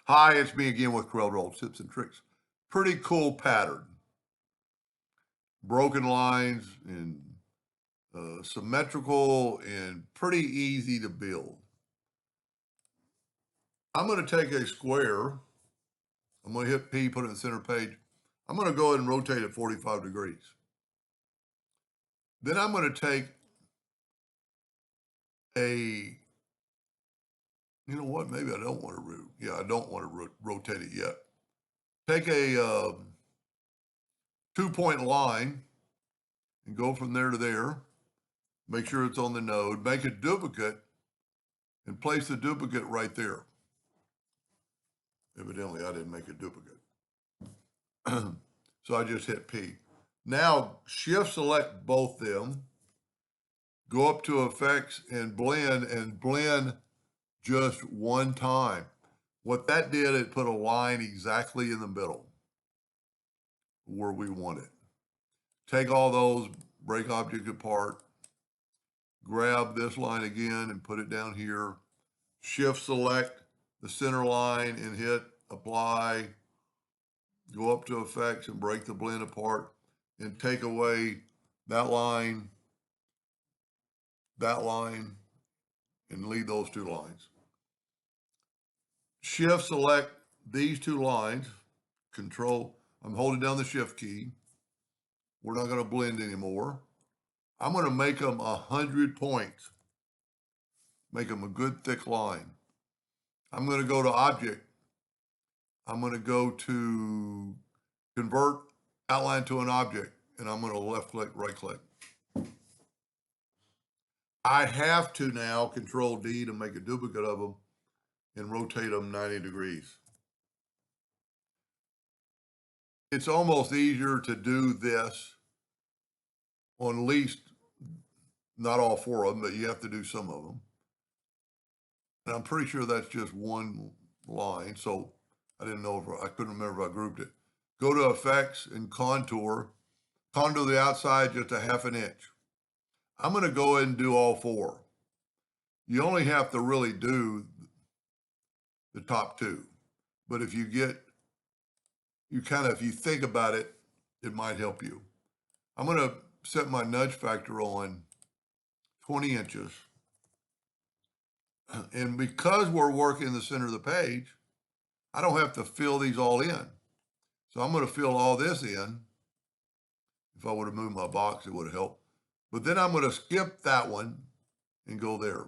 Hi, it's me again with Corel Roll Tips and Tricks. Pretty cool pattern. Broken lines and symmetrical and pretty easy to build. I'm going to take a square. I'm going to hit P, put it in the center page. I'm going to go ahead and rotate it 45 degrees. Then I'm going to take you know what? Maybe I don't want to, I don't want to rotate it yet. Take a 2-point line and go from there to there. Make sure it's on the node. Make a duplicate and place the duplicate right there. Evidently, I didn't make a duplicate. So I just hit P. Now, shift select both them, go up to effects and blend just one time. What that did, it put a line exactly in the middle where we want it. Take all those, break object apart, grab this line again and put it down here. Shift select the center line and hit apply. Go up to effects and break the blend apart and take away that line, and leave those two lines. Shift select these two lines, control, I'm holding down the shift key. We're not going to blend anymore. I'm going to make them 100 points. Make them a good thick line. I'm going to go to object. I'm going to go to convert outline to an object, and I'm going to left click, right click. I have to now control D to make a duplicate of them and rotate them 90 degrees. It's almost easier to do this on at least, not all four of them, but you have to do some of them. And I'm pretty sure that's just one line, so I didn't know I couldn't remember if I grouped it. Go to effects and contour the outside just a ½ inch. I'm going to go ahead and do all four. You only have to really do the top two, but if you if you think about it, it might help you. I'm going to set my nudge factor on 20 inches. And because we're working in the center of the page, I don't have to fill these all in. So I'm going to fill all this in. If I would have moved my box, it would have helped. But then I'm going to skip that one and go there.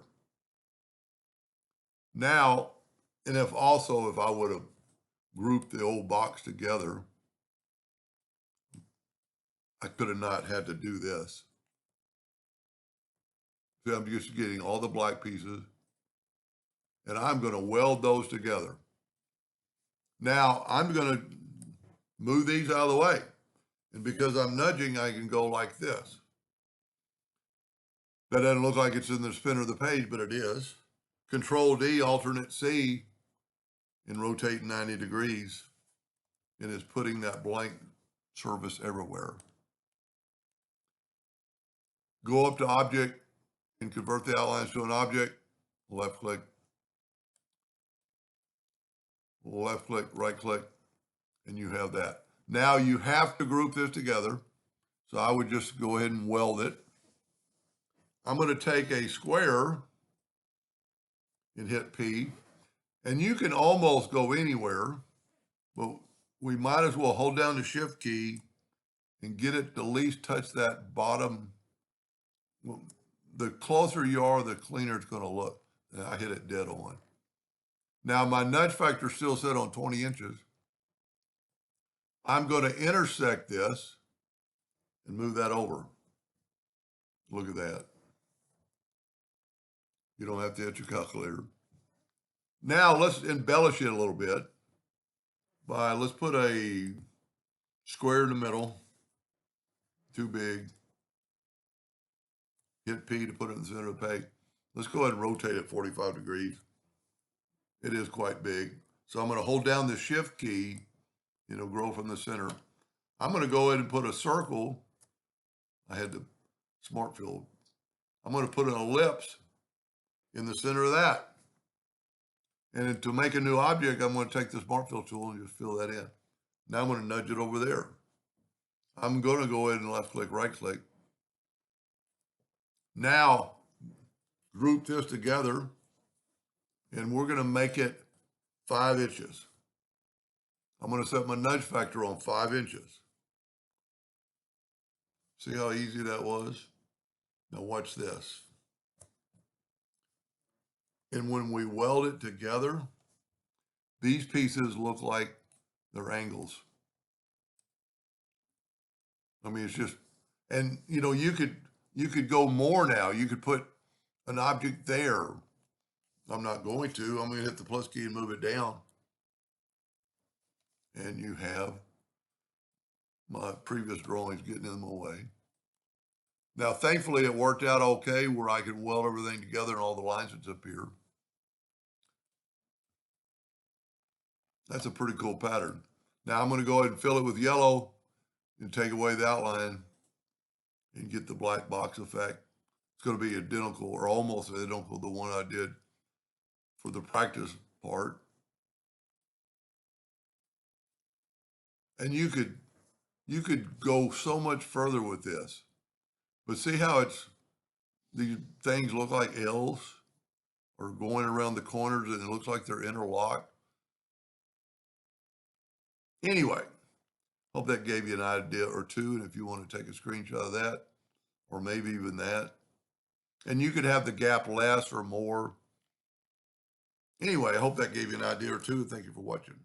Now, and if I would have grouped the old box together, I could have not had to do this. So I'm just getting all the black pieces, and I'm going to weld those together. Now, I'm going to move these out of the way. And because I'm nudging, I can go like this. That doesn't look like it's in the center of the page, but it is. Control D, alternate C, and rotate 90 degrees. And it's putting that blank surface everywhere. Go up to object and convert the outlines to an object. Left click, right click, and you have that. Now you have to group this together. So I would just go ahead and weld it. I'm going to take a square and hit P. And you can almost go anywhere, but we might as well hold down the shift key and get it to at least touch that bottom. The closer you are, the cleaner it's going to look. And I hit it dead on. Now my nudge factor is still set on 20 inches. I'm going to intersect this and move that over. Look at that. You don't have to hit your calculator. Now let's embellish it a little bit by, let's put a square in the middle, too big. Hit P to put it in the center of the page. Let's go ahead and rotate it 45 degrees. It is quite big. So I'm going to hold down the shift key, it'll grow from the center. I'm going to go ahead and put a circle. I had the smart fill. I'm going to put an ellipse in the center of that. And then to make a new object, I'm going to take the Smart Fill tool and just fill that in. Now I'm going to nudge it over there. I'm going to go ahead and left click, right click. Now group this together and we're going to make it 5 inches. I'm going to set my nudge factor on 5 inches. See how easy that was? Now watch this. And when we weld it together, these pieces look like they're angles. I mean, it's just, and you know, you could go more now. You could put an object there. I'm not going to. I'm going to hit the plus key and move it down. And you have my previous drawings getting in my way. Now, thankfully, it worked out okay where I could weld everything together and all the lines would appear. That's a pretty cool pattern. Now I'm going to go ahead and fill it with yellow and take away the outline and get the black box effect. It's going to be identical or almost identical to the one I did for the practice part. And you could go so much further with this. But see how these things look like L's or going around the corners and it looks like they're interlocked. Anyway, hope that gave you an idea or two. And if you want to take a screenshot of that, or maybe even that, and you could have the gap less or more. Anyway, I hope that gave you an idea or two. Thank you for watching.